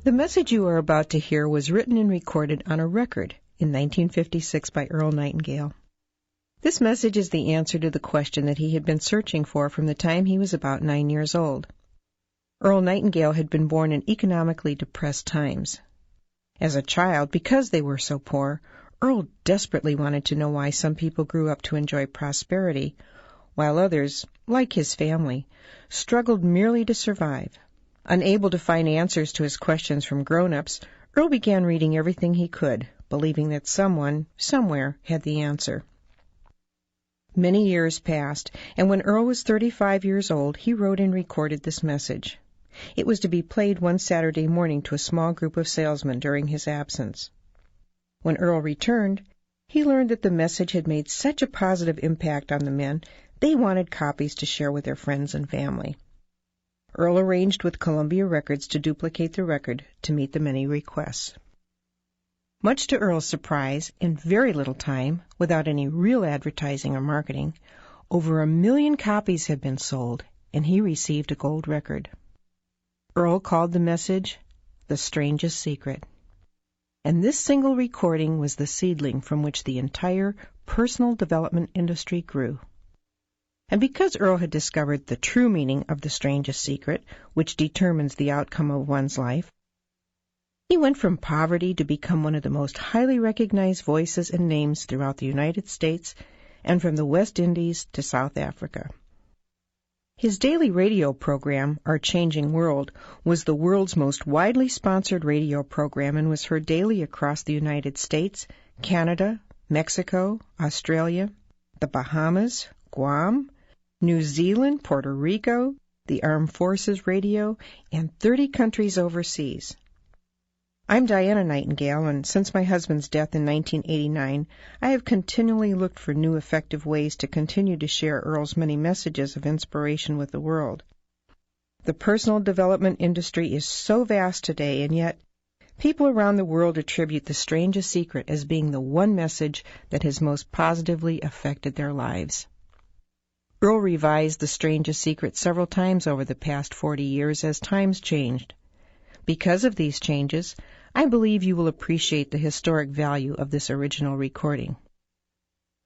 The message you are about to hear was written and recorded on a record in 1956 by Earl Nightingale. This message is the answer to the question that he had been searching for from the time he was about 9 years old. Earl Nightingale had been born in economically depressed times. As a child, because they were so poor, Earl desperately wanted to know why some people grew up to enjoy prosperity, while others, like his family, struggled merely to survive. Unable to find answers to his questions from grown-ups, Earl began reading everything he could, believing that someone, somewhere, had the answer. Many years passed, and when Earl was 35 years old, he wrote and recorded this message. It was to be played one Saturday morning to a small group of salesmen during his absence. When Earl returned, he learned that the message had made such a positive impact on the men, they wanted copies to share with their friends and family. Earl arranged with Columbia Records to duplicate the record to meet the many requests. Much to Earl's surprise, in very little time, without any real advertising or marketing, over 1 million copies had been sold, and he received a gold record. Earl called the message The Strangest Secret. And this single recording was the seedling from which the entire personal development industry grew. And because Earl had discovered the true meaning of the strangest secret, which determines the outcome of one's life, he went from poverty to become one of the most highly recognized voices and names throughout the United States and from the West Indies to South Africa. His daily radio program, Our Changing World, was the world's most widely sponsored radio program and was heard daily across the United States, Canada, Mexico, Australia, the Bahamas, Guam, New Zealand, Puerto Rico, the Armed Forces Radio, and 30 countries overseas. I'm Diana Nightingale, and since my husband's death in 1989, I have continually looked for new effective ways to continue to share Earl's many messages of inspiration with the world. The personal development industry is so vast today, and yet people around the world attribute The Strangest Secret as being the one message that has most positively affected their lives. Earl revised The Strangest Secret several times over the past 40 years as times changed. Because of these changes, I believe you will appreciate the historic value of this original recording.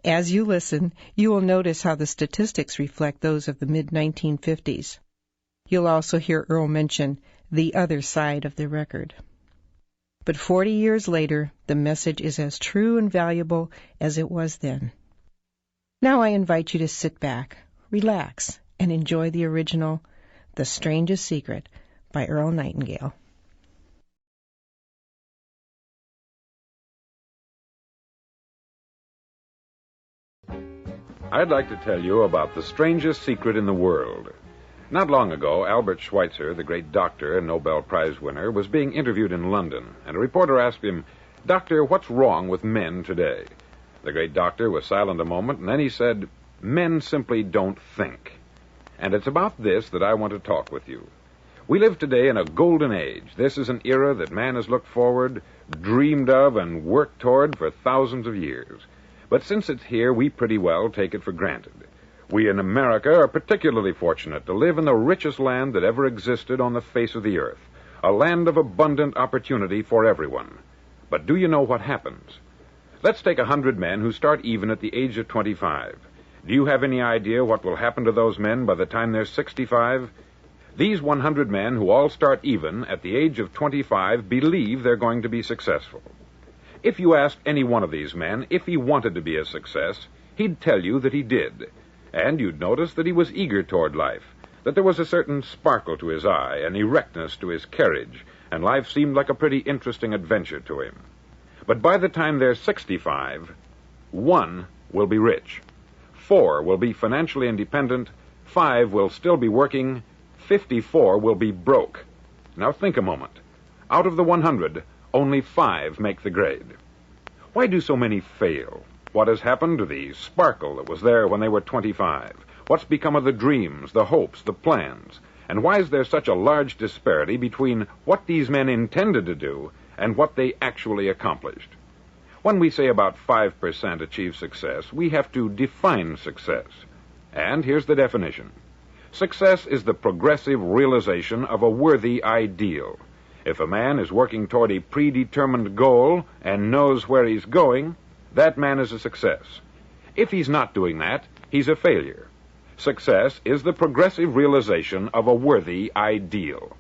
As you listen, you will notice how the statistics reflect those of the mid-1950s. You'll also hear Earl mention the other side of the record. But 40 years later, the message is as true and valuable as it was then. Now I invite you to sit back, relax, and enjoy the original The Strangest Secret by Earl Nightingale. I'd like to tell you about the strangest secret in the world. Not long ago, Albert Schweitzer, the great doctor and Nobel Prize winner, was being interviewed in London, and a reporter asked him, "Doctor, what's wrong with men today?" The great doctor was silent a moment, and then he said, "Men simply don't think." And it's about this that I want to talk with you. We live today in a golden age. This is an era that man has looked forward, dreamed of, and worked toward for thousands of years. But since it's here, we pretty well take it for granted. We in America are particularly fortunate to live in the richest land that ever existed on the face of the earth, a land of abundant opportunity for everyone. But do you know what happens? Let's take 100 men who start even at the age of 25. Do you have any idea what will happen to those men by the time they're 65? These 100 men who all start even at the age of 25 believe they're going to be successful. If you asked any one of these men if he wanted to be a success, he'd tell you that he did. And you'd notice that he was eager toward life, that there was a certain sparkle to his eye, an erectness to his carriage, and life seemed like a pretty interesting adventure to him. But by the time they're 65, 1 will be rich, 4 will be financially independent, 5 will still be working, 54 will be broke. Now think a moment. Out of the 100, only 5 make the grade. Why do so many fail? What has happened to the sparkle that was there when they were 25? What's become of the dreams, the hopes, the plans? And why is there such a large disparity between what these men intended to do and what they actually accomplished? When we say about 5% achieve success, we have to define success. And here's the definition. Success is the progressive realization of a worthy ideal. If a man is working toward a predetermined goal and knows where he's going, that man is a success. If he's not doing that, he's a failure. Success is the progressive realization of a worthy ideal.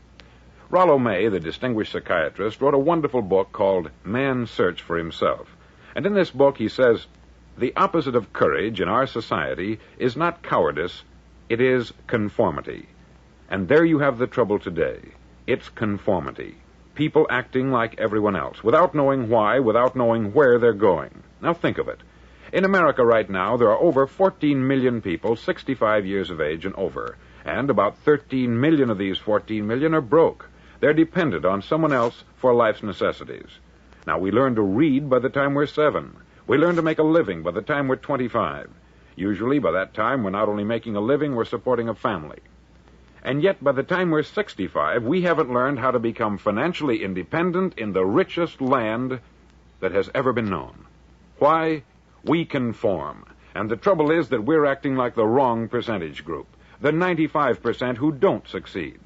Rollo May, the distinguished psychiatrist, wrote a wonderful book called Man's Search for Himself. And in this book he says, the opposite of courage in our society is not cowardice, it is conformity. And there you have the trouble today. It's conformity. People acting like everyone else, without knowing why, without knowing where they're going. Now think of it. In America right now, there are over 14 million people 65 years of age and over, and about 13 million of these 14 million are broke. They're dependent on someone else for life's necessities. Now, we learn to read by the time we're 7. We learn to make a living by the time we're 25. Usually, by that time, we're not only making a living, we're supporting a family. And yet, by the time we're 65, we haven't learned how to become financially independent in the richest land that has ever been known. Why? We conform. And the trouble is that we're acting like the wrong percentage group, the 95% who don't succeed.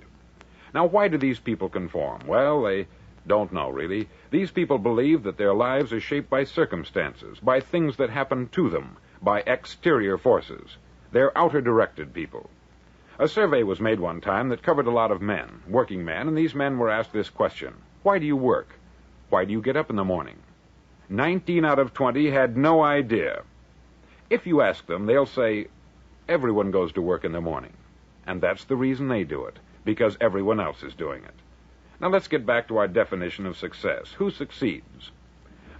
Now, why do these people conform? Well, they don't know, really. These people believe that their lives are shaped by circumstances, by things that happen to them, by exterior forces. They're outer-directed people. A survey was made one time that covered a lot of men, working men, and these men were asked this question: why do you work? Why do you get up in the morning? 19 out of 20 had no idea. If you ask them, they'll say, everyone goes to work in the morning. And that's the reason they do it, because everyone else is doing it. Now let's get back to our definition of success. Who succeeds?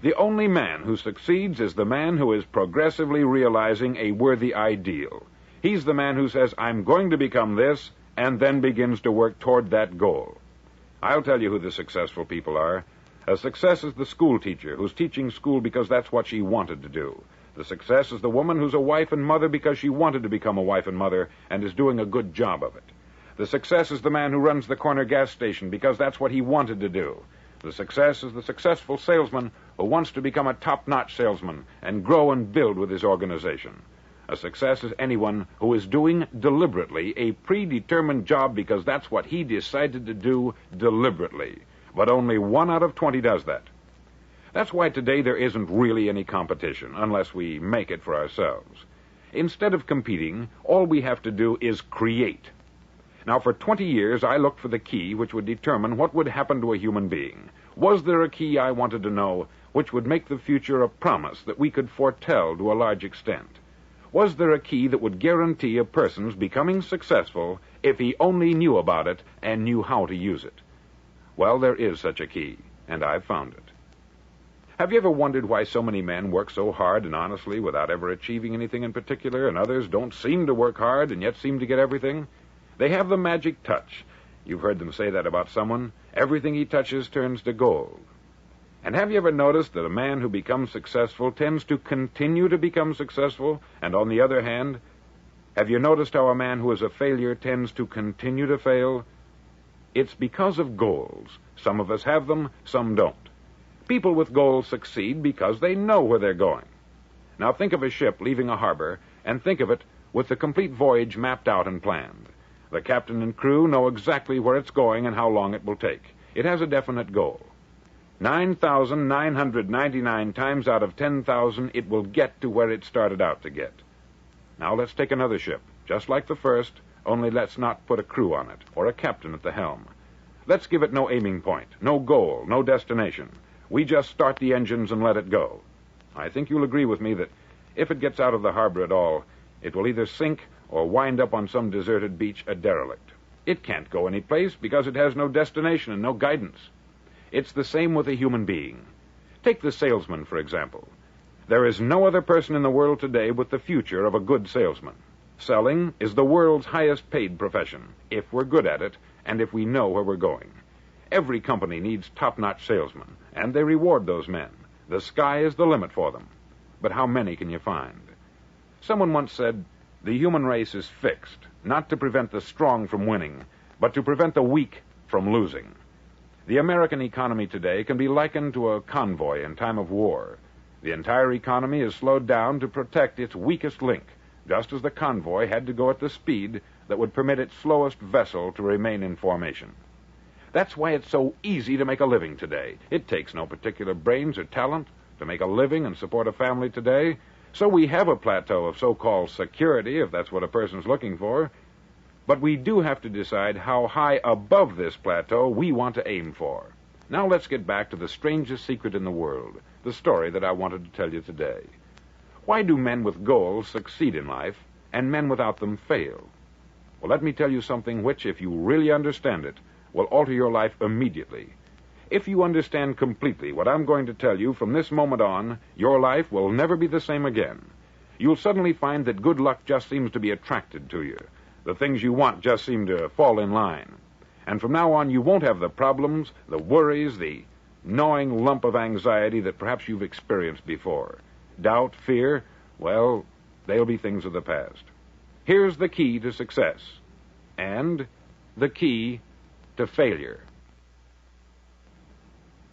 The only man who succeeds is the man who is progressively realizing a worthy ideal. He's the man who says, I'm going to become this, and then begins to work toward that goal. I'll tell you who the successful people are. A success is the school teacher who's teaching school because that's what she wanted to do. The success is the woman who's a wife and mother because she wanted to become a wife and mother and is doing a good job of it. The success is the man who runs the corner gas station because that's what he wanted to do. The success is the successful salesman who wants to become a top-notch salesman and grow and build with his organization. A success is anyone who is doing deliberately a predetermined job because that's what he decided to do deliberately. But only 1 out of 20 does that. That's why today there isn't really any competition, unless we make it for ourselves. Instead of competing, all we have to do is create. Now, for 20 years, I looked for the key which would determine what would happen to a human being. Was there a key I wanted to know which would make the future a promise that we could foretell to a large extent? Was there a key that would guarantee a person's becoming successful if he only knew about it and knew how to use it? Well, there is such a key, and I've found it. Have you ever wondered why so many men work so hard and honestly without ever achieving anything in particular, and others don't seem to work hard and yet seem to get everything? They have the magic touch. You've heard them say that about someone. Everything he touches turns to gold. And have you ever noticed that a man who becomes successful tends to continue to become successful? And on the other hand, have you noticed how a man who is a failure tends to continue to fail? It's because of goals. Some of us have them, some don't. People with goals succeed because they know where they're going. Now think of a ship leaving a harbor, and think of it with the complete voyage mapped out and planned. The captain and crew know exactly where it's going and how long it will take. It has a definite goal. 9,999 times out of 10,000, it will get to where it started out to get. Now let's take another ship, just like the first, only let's not put a crew on it, or a captain at the helm. Let's give it no aiming point, no goal, no destination. We just start the engines and let it go. I think you'll agree with me that if it gets out of the harbor at all, it will either sink or wind up on some deserted beach a derelict. It can't go any place because it has no destination and no guidance. It's the same with a human being. Take the salesman, for example. There is no other person in the world today with the future of a good salesman. Selling is the world's highest paid profession, if we're good at it and if we know where we're going. Every company needs top-notch salesmen, and they reward those men. The sky is the limit for them. But how many can you find? Someone once said, the human race is fixed, not to prevent the strong from winning, but to prevent the weak from losing. The American economy today can be likened to a convoy in time of war. The entire economy is slowed down to protect its weakest link, just as the convoy had to go at the speed that would permit its slowest vessel to remain in formation. That's why it's so easy to make a living today. It takes no particular brains or talent to make a living and support a family today. So we have a plateau of so-called security, if that's what a person's looking for. But we do have to decide how high above this plateau we want to aim for. Now let's get back to the strangest secret in the world, the story that I wanted to tell you today. Why do men with goals succeed in life and men without them fail? Well, let me tell you something which, if you really understand it, will alter your life immediately. If you understand completely what I'm going to tell you from this moment on, your life will never be the same again. You'll suddenly find that good luck just seems to be attracted to you. The things you want just seem to fall in line. And from now on, you won't have the problems, the worries, the gnawing lump of anxiety that perhaps you've experienced before. Doubt, fear, well, they'll be things of the past. Here's the key to success, and the key to failure.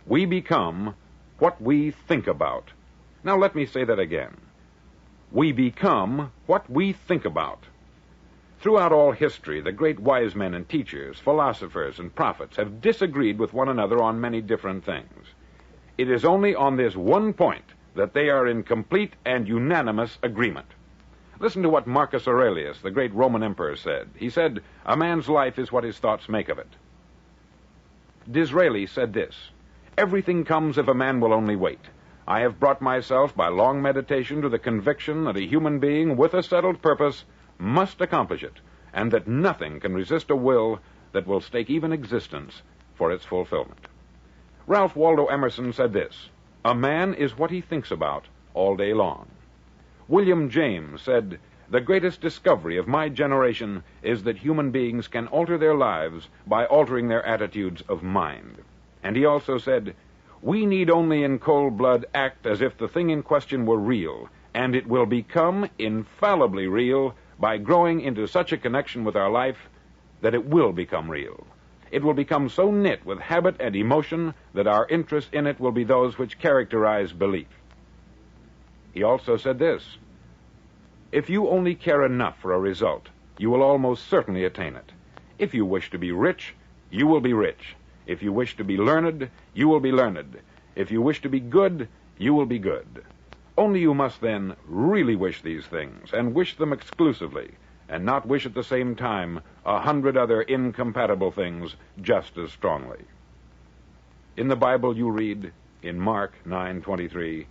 We become what we think about. Now let me say that again. We become what we think about. Throughout all history, the great wise men and teachers, philosophers and prophets have disagreed with one another on many different things. It is only on this one point that they are in complete and unanimous agreement. Listen to what Marcus Aurelius, the great Roman emperor, said. He said, "A man's life is what his thoughts make of it." Disraeli said this, "Everything comes if a man will only wait. I have brought myself by long meditation to the conviction that a human being with a settled purpose must accomplish it, and that nothing can resist a will that will stake even existence for its fulfillment." Ralph Waldo Emerson said this, "A man is what he thinks about all day long." William James said, "The greatest discovery of my generation is that human beings can alter their lives by altering their attitudes of mind." And he also said, "We need only in cold blood act as if the thing in question were real, and it will become infallibly real by growing into such a connection with our life that it will become real. It will become so knit with habit and emotion that our interest in it will be those which characterize belief." He also said this, "If you only care enough for a result, you will almost certainly attain it. If you wish to be rich, you will be rich. If you wish to be learned, you will be learned. If you wish to be good, you will be good. Only you must then really wish these things, and wish them exclusively, and not wish at the same time 100 other incompatible things just as strongly." In the Bible you read, in Mark 9:23,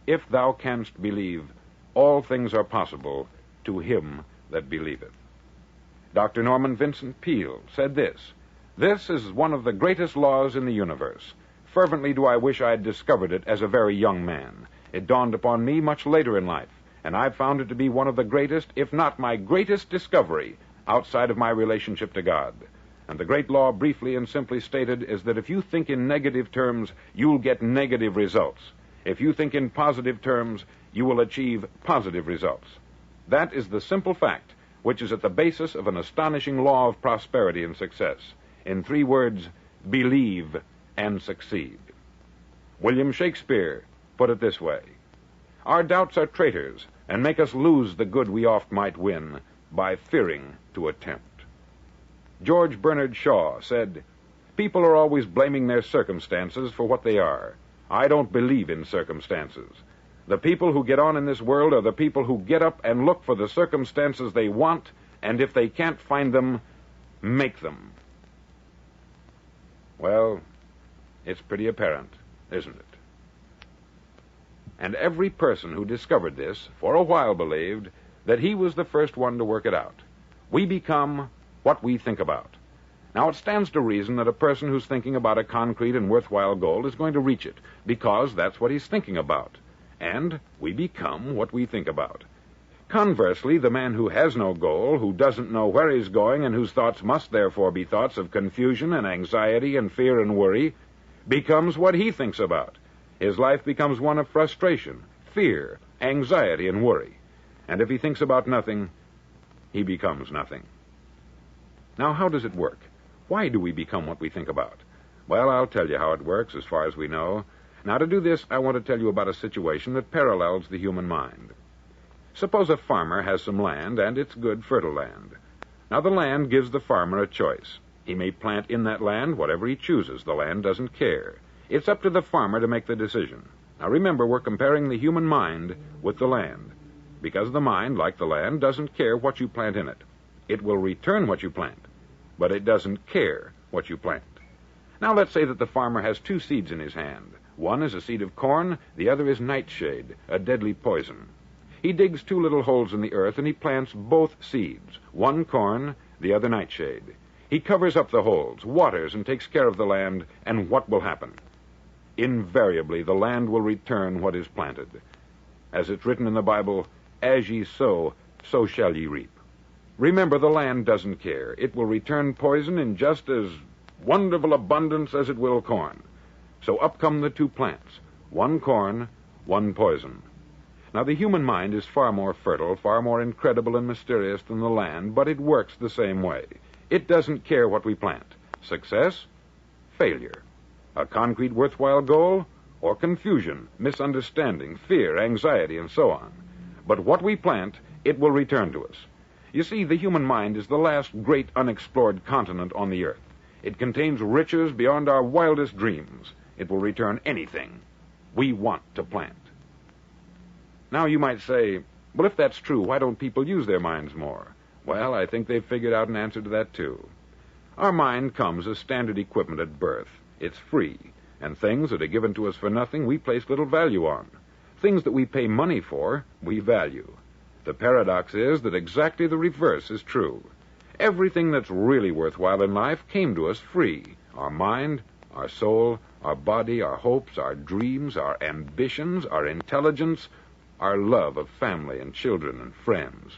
"If thou canst believe, all things are possible to him that believeth." Dr. Norman Vincent Peale said this, "This is one of the greatest laws in the universe. Fervently do I wish I had discovered it as a very young man. It dawned upon me much later in life, and I've found it to be one of the greatest, if not my greatest discovery outside of my relationship to God. And the great law, briefly and simply stated, is that if you think in negative terms, you'll get negative results. If you think in positive terms, you will achieve positive results. That is the simple fact which is at the basis of an astonishing law of prosperity and success. In 3 words, believe and succeed." William Shakespeare put it this way, "Our doubts are traitors, and make us lose the good we oft might win by fearing to attempt." George Bernard Shaw said, "People are always blaming their circumstances for what they are. I don't believe in circumstances. The people who get on in this world are the people who get up and look for the circumstances they want, and if they can't find them, make them." Well, it's pretty apparent, isn't it? And every person who discovered this, for a while believed that he was the first one to work it out. We become what we think about. Now, it stands to reason that a person who's thinking about a concrete and worthwhile goal is going to reach it, because that's what he's thinking about. And we become what we think about. Conversely, the man who has no goal, who doesn't know where he's going, and whose thoughts must therefore be thoughts of confusion and anxiety and fear and worry, becomes what he thinks about. His life becomes one of frustration, fear, anxiety, and worry. And if he thinks about nothing, he becomes nothing. Now, how does it work? Why do we become what we think about? Well, I'll tell you how it works as far as we know. Now, to do this, I want to tell you about a situation that parallels the human mind. Suppose a farmer has some land, and it's good, fertile land. Now, the land gives the farmer a choice. He may plant in that land whatever he chooses. The land doesn't care. It's up to the farmer to make the decision. Now remember, we're comparing the human mind with the land, because the mind, like the land, doesn't care what you plant in it. It will return what you plant, but it doesn't care what you plant. Now let's say that the farmer has two seeds in his hand. One is a seed of corn, the other is nightshade, a deadly poison. He digs two little holes in the earth and he plants both seeds, one corn, the other nightshade. He covers up the holes, waters, and takes care of the land, and what will happen? Invariably, the land will return what is planted. As it's written in the Bible, as ye sow, so shall ye reap. Remember, the land doesn't care. It will return poison in just as wonderful abundance as it will corn. So up come the two plants, one corn, one poison. Now, the human mind is far more fertile, far more incredible and mysterious than the land, but it works the same way. It doesn't care what we plant. Success, failure. A concrete, worthwhile goal, or confusion, misunderstanding, fear, anxiety, and so on. But what we plant, it will return to us. You see, the human mind is the last great unexplored continent on the earth. It contains riches beyond our wildest dreams. It will return anything we want to plant. Now you might say, well, if that's true, why don't people use their minds more? Well, I think they've figured out an answer to that, too. Our mind comes as standard equipment at birth. It's free, and things that are given to us for nothing we place little value on. Things that we pay money for, we value. The paradox is that exactly the reverse is true. Everything that's really worthwhile in life came to us free. Our mind, our soul, our body, our hopes, our dreams, our ambitions, our intelligence, our love of family and children and friends.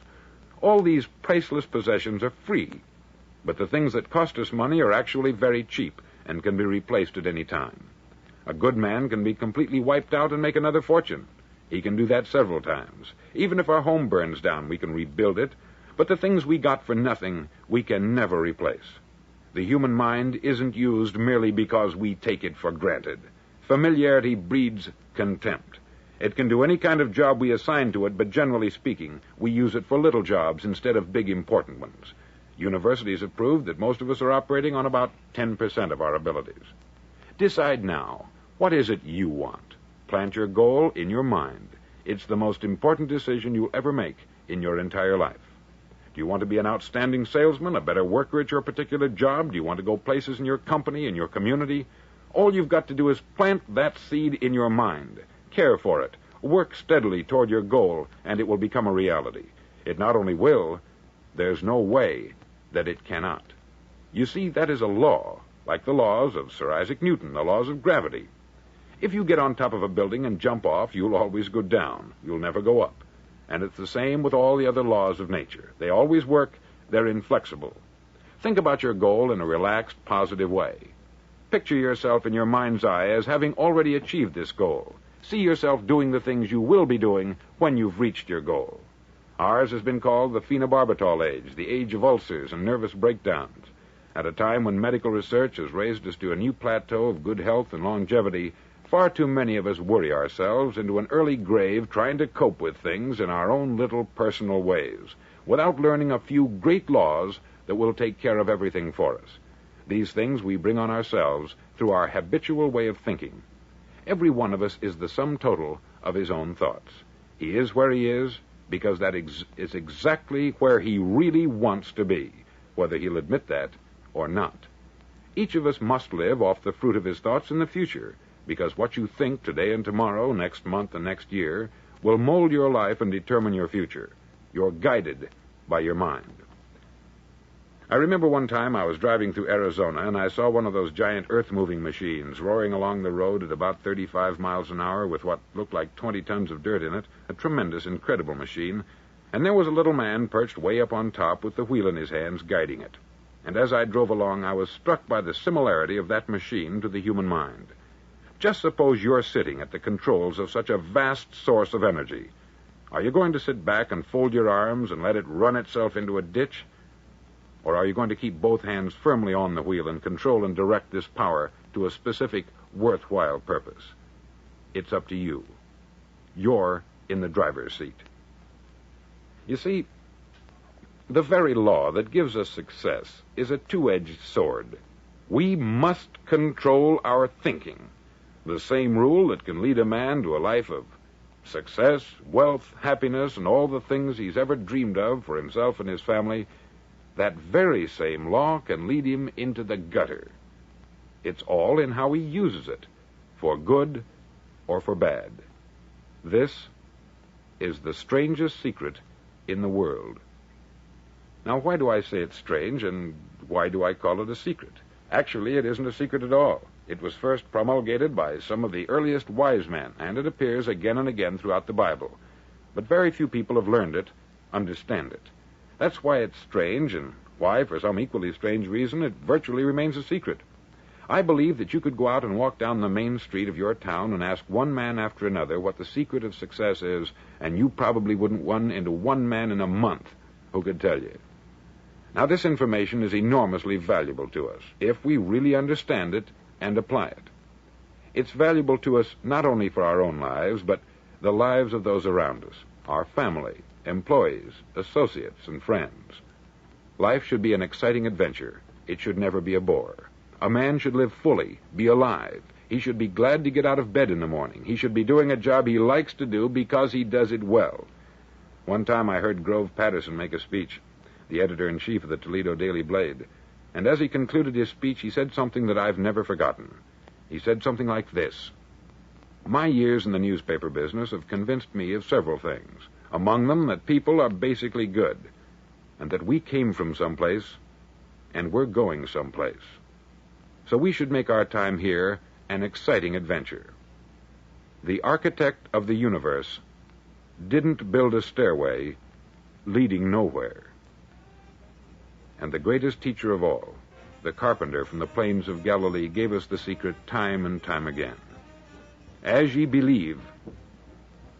All these priceless possessions are free, but the things that cost us money are actually very cheap and can be replaced at any time. A good man can be completely wiped out and make another fortune. He can do that several times. Even if our home burns down, we can rebuild it, but the things we got for nothing, we can never replace. The human mind isn't used merely because we take it for granted. Familiarity breeds contempt. It can do any kind of job we assign to it, but generally speaking, we use it for little jobs instead of big, important ones. Universities have proved that most of us are operating on about 10% of our abilities. Decide now, what is it you want? Plant your goal in your mind. It's the most important decision you'll ever make in your entire life. Do you want to be an outstanding salesman, a better worker at your particular job? Do you want to go places in your company, in your community? All you've got to do is plant that seed in your mind. Care for it. Work steadily toward your goal, and it will become a reality. It not only will, there's no way that it cannot. You see, that is a law, like the laws of Sir Isaac Newton, the laws of gravity. If you get on top of a building and jump off, you'll always go down. You'll never go up. And it's the same with all the other laws of nature. They always work. They're inflexible. Think about your goal in a relaxed, positive way. Picture yourself in your mind's eye as having already achieved this goal. See yourself doing the things you will be doing when you've reached your goal. Ours has been called the phenobarbital age, the age of ulcers and nervous breakdowns. At a time when medical research has raised us to a new plateau of good health and longevity, far too many of us worry ourselves into an early grave trying to cope with things in our own little personal ways, without learning a few great laws that will take care of everything for us. These things we bring on ourselves through our habitual way of thinking. Every one of us is the sum total of his own thoughts. He is where he is because that is exactly where he really wants to be, whether he'll admit that or not. Each of us must live off the fruit of his thoughts in the future, because what you think today and tomorrow, next month and next year, will mold your life and determine your future. You're guided by your mind. I remember one time I was driving through Arizona, and I saw one of those giant earth-moving machines roaring along the road at about 35 miles an hour with what looked like 20 tons of dirt in it, a tremendous, incredible machine, and there was a little man perched way up on top with the wheel in his hands guiding it. And as I drove along, I was struck by the similarity of that machine to the human mind. Just suppose you're sitting at the controls of such a vast source of energy. Are you going to sit back and fold your arms and let it run itself into a ditch? Or are you going to keep both hands firmly on the wheel and control and direct this power to a specific, worthwhile purpose? It's up to you. You're in the driver's seat. You see, The very law that gives us success is a two-edged sword. We must control our thinking. The same rule that can lead a man to a life of success, wealth, happiness, and all the things he's ever dreamed of for himself and his family, that very same law can lead him into the gutter. It's all in how he uses it, for good or for bad. This is the strangest secret in the world. Now, why do I say it's strange, and why do I call it a secret? Actually, it isn't a secret at all. It was first promulgated by some of the earliest wise men, and it appears again and again throughout the Bible. But very few people have learned it, understand it. That's why it's strange, and why, for some equally strange reason, it virtually remains a secret. I believe that you could go out and walk down the main street of your town and ask one man after another what the secret of success is, and you probably wouldn't run into one man in a month who could tell you. Now, this information is enormously valuable to us if we really understand it and apply it. It's valuable to us not only for our own lives, but the lives of those around us, our family, employees, associates, and friends. Life should be an exciting adventure. It should never be a bore. A man should live fully, be alive. He should be glad to get out of bed in the morning. He should be doing a job he likes to do because he does it well. One time I heard Grove Patterson make a speech, the editor-in-chief of the Toledo Daily Blade, and as he concluded his speech, he said something that I've never forgotten. He said something like this: "My years in the newspaper business have convinced me of several things, among them that people are basically good, and that we came from someplace, and we're going someplace. So we should make our time here an exciting adventure. The architect of the universe didn't build a stairway leading nowhere." And the greatest teacher of all, the carpenter from the plains of Galilee, gave us the secret time and time again. As ye believe,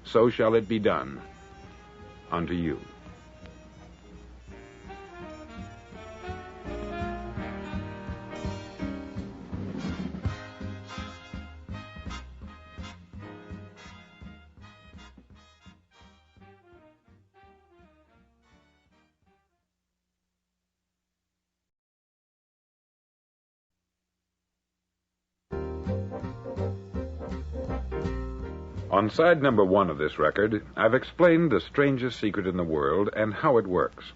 so shall it be done unto you. On side number 1 of this record, I've explained the strangest secret in the world and how it works.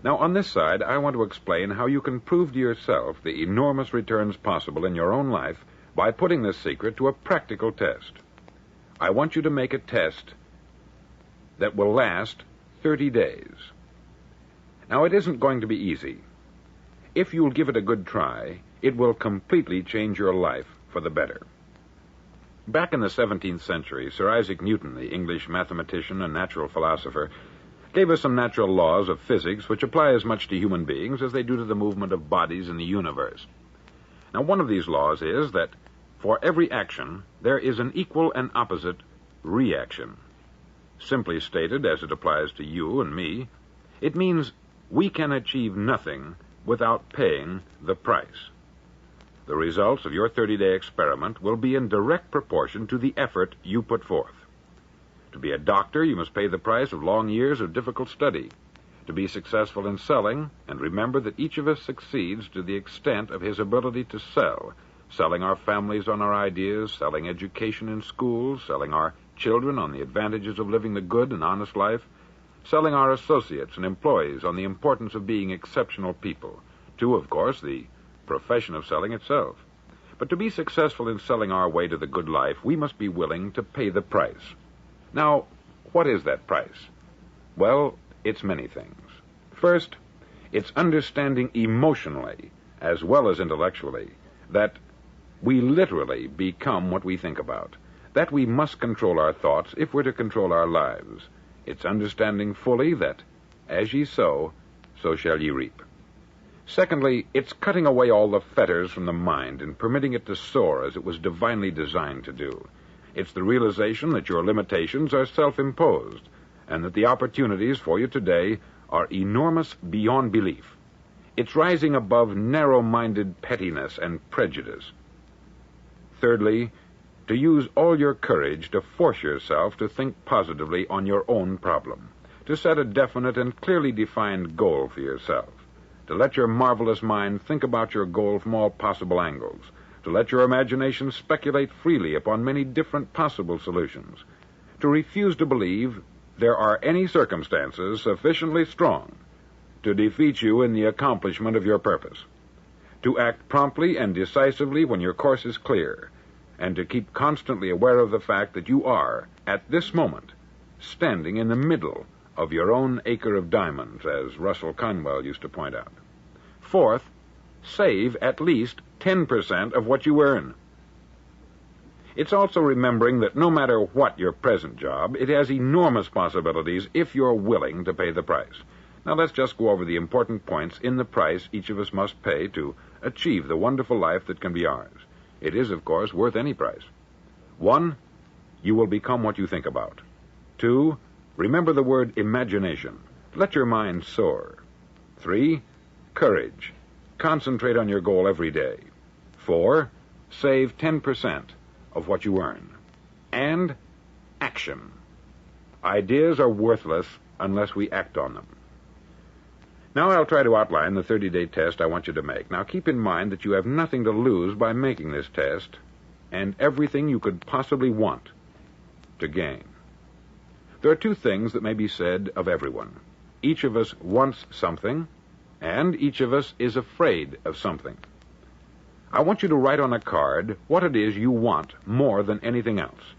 Now, on this side, I want to explain how you can prove to yourself the enormous returns possible in your own life by putting this secret to a practical test. I want you to make a test that will last 30 days. Now, it isn't going to be easy. If you'll give it a good try, it will completely change your life for the better. Back in the 17th century, Sir Isaac Newton, the English mathematician and natural philosopher, gave us some natural laws of physics which apply as much to human beings as they do to the movement of bodies in the universe. Now, one of these laws is that for every action, there is an equal and opposite reaction. Simply stated, as it applies to you and me, it means we can achieve nothing without paying the price. The results of your 30-day experiment will be in direct proportion to the effort you put forth. To be a doctor, you must pay the price of long years of difficult study. To be successful in selling, and remember that each of us succeeds to the extent of his ability to sell, selling our families on our ideas, selling education in schools, selling our children on the advantages of living the good and honest life, selling our associates and employees on the importance of being exceptional people, to, of course, the profession of selling itself. But to be successful in selling our way to the good life, we must be willing to pay the price. Now, what is that price? Well, it's many things. First, it's understanding emotionally, as well as intellectually, that we literally become what we think about, that we must control our thoughts if we're to control our lives. It's understanding fully that, as ye sow, so shall ye reap. Secondly, it's cutting away all the fetters from the mind and permitting it to soar as it was divinely designed to do. It's the realization that your limitations are self-imposed and that the opportunities for you today are enormous beyond belief. It's rising above narrow-minded pettiness and prejudice. Thirdly, to use all your courage to force yourself to think positively on your own problem, to set a definite and clearly defined goal for yourself, to let your marvelous mind think about your goal from all possible angles, to let your imagination speculate freely upon many different possible solutions, to refuse to believe there are any circumstances sufficiently strong to defeat you in the accomplishment of your purpose, to act promptly and decisively when your course is clear, and to keep constantly aware of the fact that you are, at this moment, standing in the middle of your own acre of diamonds, as Russell Conwell used to point out. Fourth, save at least 10% of what you earn. It's also remembering that no matter what your present job, it has enormous possibilities if you're willing to pay the price. Now let's just go over the important points in the price each of us must pay to achieve the wonderful life that can be ours. It is, of course, worth any price. 1, you will become what you think about. 2, remember the word imagination. Let your mind soar. 3, courage. Concentrate on your goal every day. 4, save 10% of what you earn. And action. Ideas are worthless unless we act on them. Now I'll try to outline the 30-day test I want you to make. Now keep in mind that you have nothing to lose by making this test, and everything you could possibly want to gain. There are 2 things that may be said of everyone. Each of us wants something, and each of us is afraid of something. I want you to write on a card what it is you want more than anything else.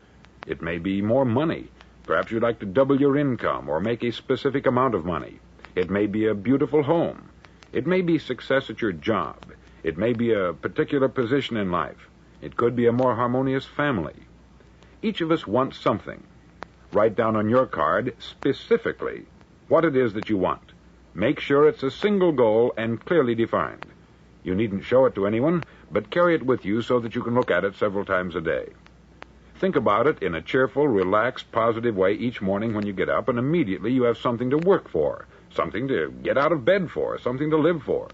It may be more money. Perhaps you'd like to double your income or make a specific amount of money. It may be a beautiful home. It may be success at your job. It may be a particular position in life. It could be a more harmonious family. Each of us wants something. Write down on your card specifically what it is that you want. Make sure it's a single goal and clearly defined. You needn't show it to anyone, but carry it with you so that you can look at it several times a day. Think about it in a cheerful, relaxed, positive way each morning when you get up, and immediately you have something to work for, something to get out of bed for, something to live for.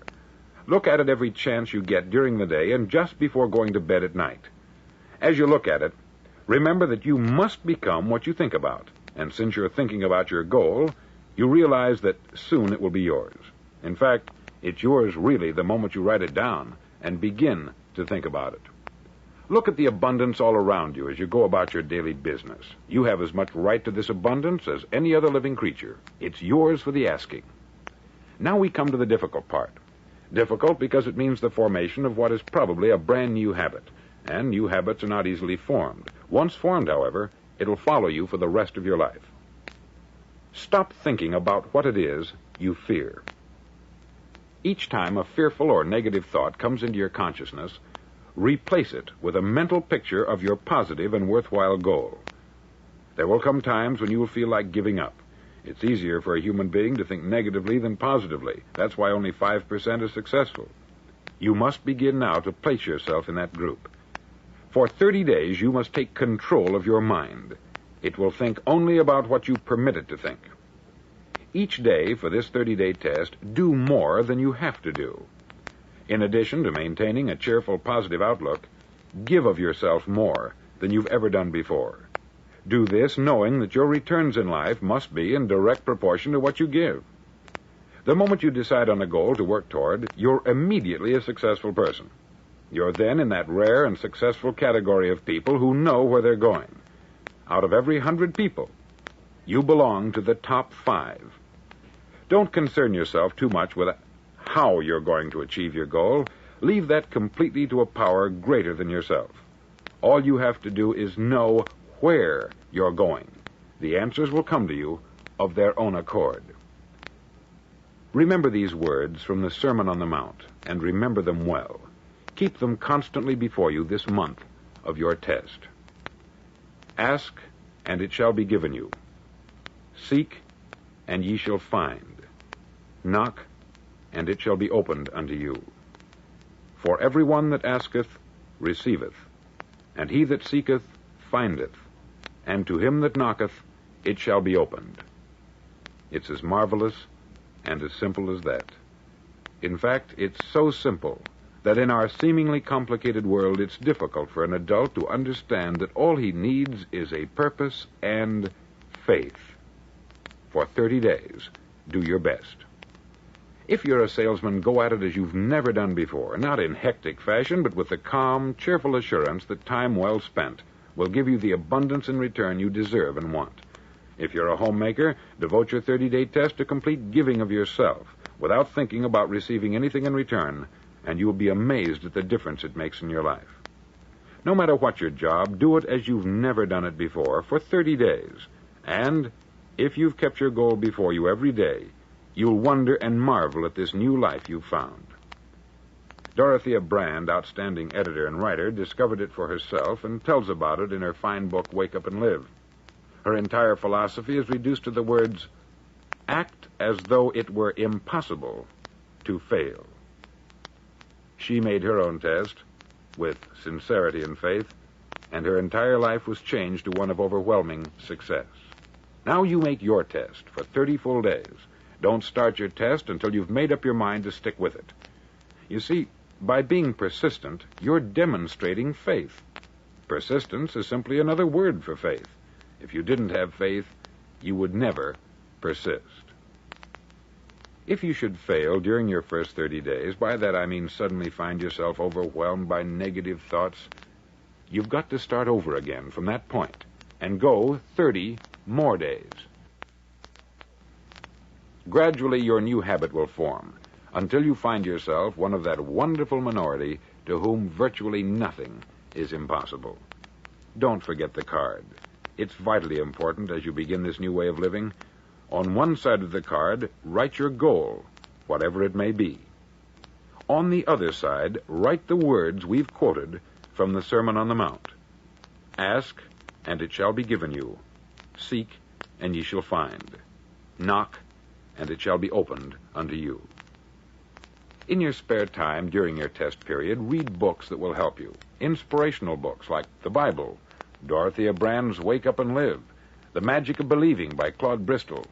Look at it every chance you get during the day and just before going to bed at night. As you look at it, remember that you must become what you think about, and since you're thinking about your goal, you realize that soon it will be yours. In fact, it's yours really the moment you write it down and begin to think about it. Look at the abundance all around you as you go about your daily business. You have as much right to this abundance as any other living creature. It's yours for the asking. Now we come to the difficult part. Difficult because it means the formation of what is probably a brand new habit, and new habits are not easily formed. Once formed, however, it'll follow you for the rest of your life. Stop thinking about what it is you fear. Each time a fearful or negative thought comes into your consciousness, replace it with a mental picture of your positive and worthwhile goal. There will come times when you will feel like giving up. It's easier for a human being to think negatively than positively. That's why only 5% are successful. You must begin now to place yourself in that group. For 30 days, you must take control of your mind. It will think only about what you permit it to think. Each day for this 30-day test, do more than you have to do. In addition to maintaining a cheerful, positive outlook, give of yourself more than you've ever done before. Do this knowing that your returns in life must be in direct proportion to what you give. The moment you decide on a goal to work toward, you're immediately a successful person. You're then in that rare and successful category of people who know where they're going. Out of every 100 people, you belong to the top 5. Don't concern yourself too much with how you're going to achieve your goal. Leave that completely to a power greater than yourself. All you have to do is know where you're going. The answers will come to you of their own accord. Remember these words from the Sermon on the Mount, and remember them well. Keep them constantly before you this month of your test. Ask, and it shall be given you. Seek, and ye shall find. Knock, and it shall be opened unto you. For every one that asketh receiveth, and he that seeketh findeth, and to him that knocketh it shall be opened. It's as marvelous and as simple as that. In fact, it's so simple that in our seemingly complicated world it's difficult for an adult to understand that all he needs is a purpose and faith. For 30 days, do your best. If you're a salesman, go at it as you've never done before, not in hectic fashion, but with the calm, cheerful assurance that time well spent will give you the abundance in return you deserve and want. If you're a homemaker, devote your 30-day test to complete giving of yourself without thinking about receiving anything in return, and you will be amazed at the difference it makes in your life. No matter what your job, do it as you've never done it before for 30 days. And if you've kept your goal before you every day, you'll wonder and marvel at this new life you've found. Dorothea Brand, outstanding editor and writer, discovered it for herself and tells about it in her fine book, Wake Up and Live. Her entire philosophy is reduced to the words, act as though it were impossible to fail. She made her own test with sincerity and faith, and her entire life was changed to one of overwhelming success. Now you make your test for 30 full days. Don't start your test until you've made up your mind to stick with it. You see, by being persistent, you're demonstrating faith. Persistence is simply another word for faith. If you didn't have faith, you would never persist. If you should fail during your first 30 days, by that I mean suddenly find yourself overwhelmed by negative thoughts, you've got to start over again from that point and go 30 more days. Gradually, your new habit will form until you find yourself one of that wonderful minority to whom virtually nothing is impossible. Don't forget the card. It's vitally important as you begin this new way of living. On one side of the card, write your goal, whatever it may be. On the other side, write the words we've quoted from the Sermon on the Mount. Ask, and it shall be given you. Seek, and ye shall find. Knock, and it shall be opened unto you. In your spare time during your test period, read books that will help you. Inspirational books like the Bible, Dorothea Brand's Wake Up and Live, The Magic of Believing by Claude Bristol,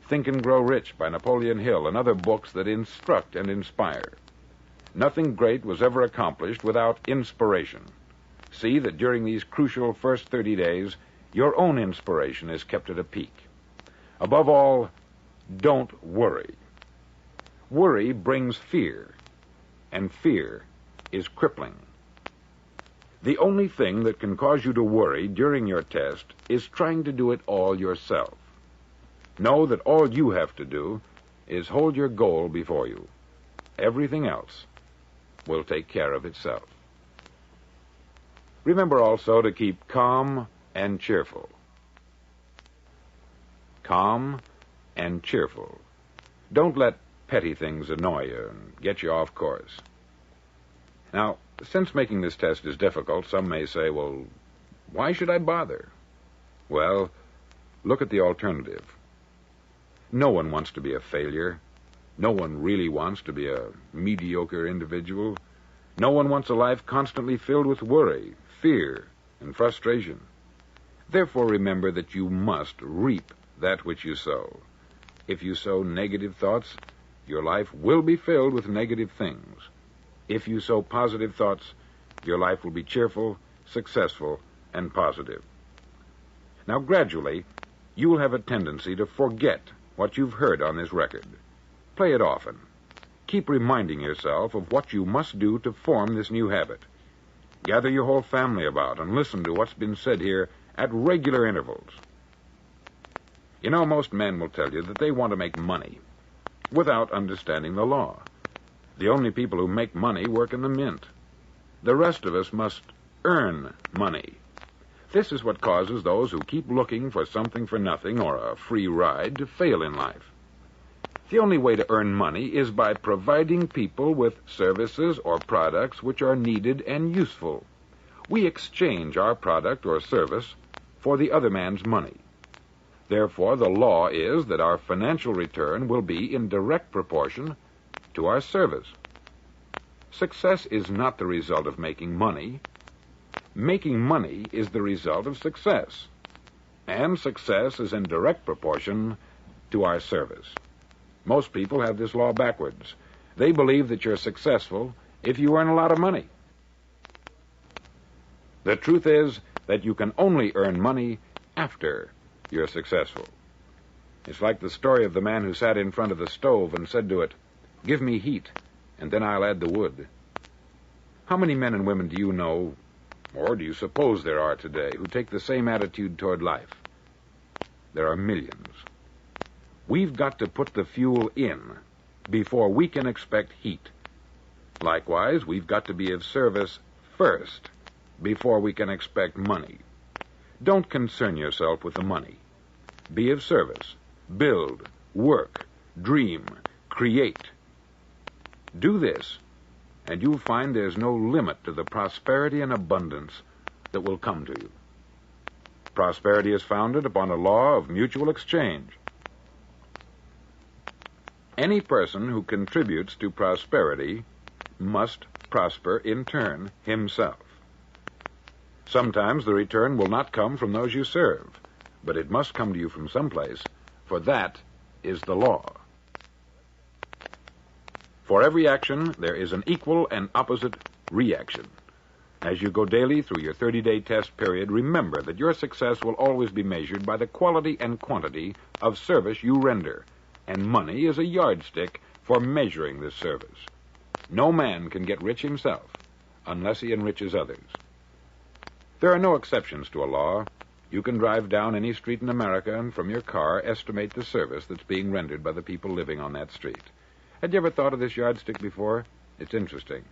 Think and Grow Rich by Napoleon Hill, and other books that instruct and inspire. Nothing great was ever accomplished without inspiration. See that during these crucial first 30 days, your own inspiration is kept at a peak. Above all, don't worry. Worry brings fear, and fear is crippling. The only thing that can cause you to worry during your test is trying to do it all yourself. Know that all you have to do is hold your goal before you. Everything else will take care of itself. Remember also to keep calm and cheerful. Calm and cheerful. Don't let petty things annoy you and get you off course. Now, since making this test is difficult, some may say, well, why should I bother? Well, look at the alternative. No one wants to be a failure. No one really wants to be a mediocre individual. No one wants a life constantly filled with worry, fear, and frustration. Therefore, remember that you must reap that which you sow. If you sow negative thoughts, your life will be filled with negative things. If you sow positive thoughts, your life will be cheerful, successful, and positive. Now, gradually, you will have a tendency to forget what you've heard on this record. Play it often. Keep reminding yourself of what you must do to form this new habit. Gather your whole family about and listen to what's been said here at regular intervals. You know, most men will tell you that they want to make money without understanding the law. The only people who make money work in the mint. The rest of us must earn money. This is what causes those who keep looking for something for nothing or a free ride to fail in life. The only way to earn money is by providing people with services or products which are needed and useful. We exchange our product or service for the other man's money. Therefore, the law is that our financial return will be in direct proportion to our service. Success is not the result of making money. Making money is the result of success. And success is in direct proportion to our service. Most people have this law backwards. They believe that you're successful if you earn a lot of money. The truth is that you can only earn money after you're successful. It's like the story of the man who sat in front of the stove and said to it, "Give me heat, and then I'll add the wood." How many men and women do you know, or do you suppose there are today, who take the same attitude toward life? There are millions. We've got to put the fuel in before we can expect heat. Likewise, we've got to be of service first before we can expect money. Don't concern yourself with the money. Be of service. Build, work, dream, create. Do this, and you'll find there's no limit to the prosperity and abundance that will come to you. Prosperity is founded upon a law of mutual exchange. Any person who contributes to prosperity must prosper in turn himself. Sometimes the return will not come from those you serve, but it must come to you from someplace, for that is the law. For every action, there is an equal and opposite reaction. As you go daily through your 30-day test period, remember that your success will always be measured by the quality and quantity of service you render, and money is a yardstick for measuring this service. No man can get rich himself unless he enriches others. There are no exceptions to a law. You can drive down any street in America and from your car estimate the service that's being rendered by the people living on that street. Had you ever thought of this yardstick before? It's interesting.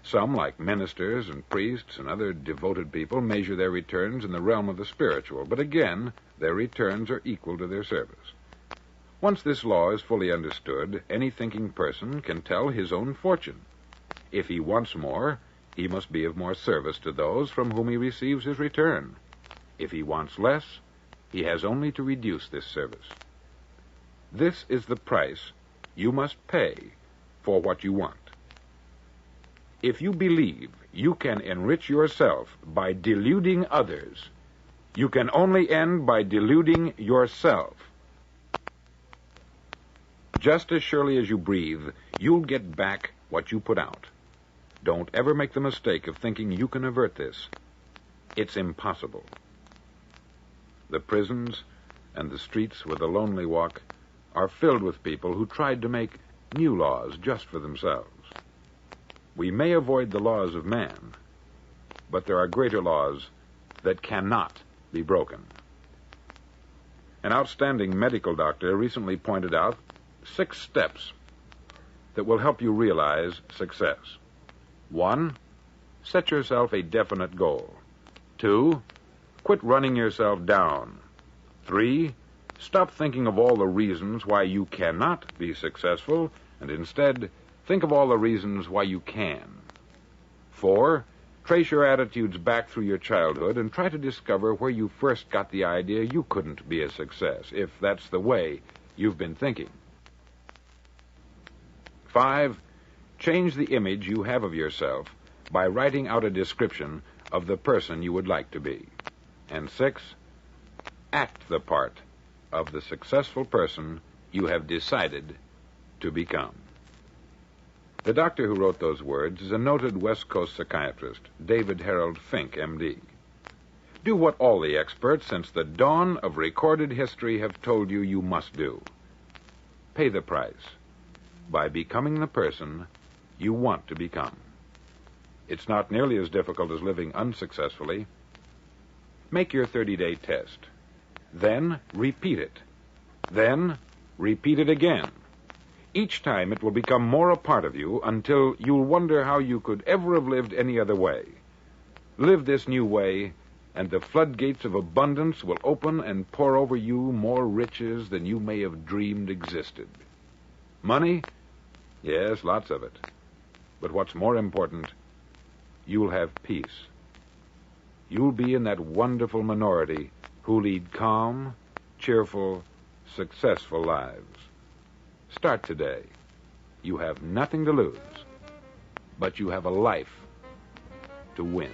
Some, like ministers and priests and other devoted people, measure their returns in the realm of the spiritual, but again, their returns are equal to their service. Once this law is fully understood, any thinking person can tell his own fortune. If he wants more, he must be of more service to those from whom he receives his return. If he wants less, he has only to reduce this service. This is the price you must pay for what you want. If you believe you can enrich yourself by deluding others, you can only end by deluding yourself. Just as surely as you breathe, you'll get back what you put out. Don't ever make the mistake of thinking you can avert this. It's impossible. The prisons and the streets where the lonely walk are filled with people who tried to make new laws just for themselves. We may avoid the laws of man, but there are greater laws that cannot be broken. An outstanding medical doctor recently pointed out 6 steps that will help you realize success. 1, set yourself a definite goal. 2, quit running yourself down. 3, stop thinking of all the reasons why you cannot be successful, and instead think of all the reasons why you can. 4, trace your attitudes back through your childhood and try to discover where you first got the idea you couldn't be a success, if that's the way you've been thinking. 5, change the image you have of yourself by writing out a description of the person you would like to be. And 6, act the part of the successful person you have decided to become. The doctor who wrote those words is a noted West Coast psychiatrist, David Harold Fink, M.D. Do what all the experts since the dawn of recorded history have told you you must do. Pay the price by becoming the person you want to become. It's not nearly as difficult as living unsuccessfully. Make your 30-day test. Then repeat it. Then repeat it again. Each time it will become more a part of you until you'll wonder how you could ever have lived any other way. Live this new way, and the floodgates of abundance will open and pour over you more riches than you may have dreamed existed. Money? Yes, lots of it. But what's more important, you'll have peace. You'll be in that wonderful minority who lead calm, cheerful, successful lives. Start today. You have nothing to lose, but you have a life to win.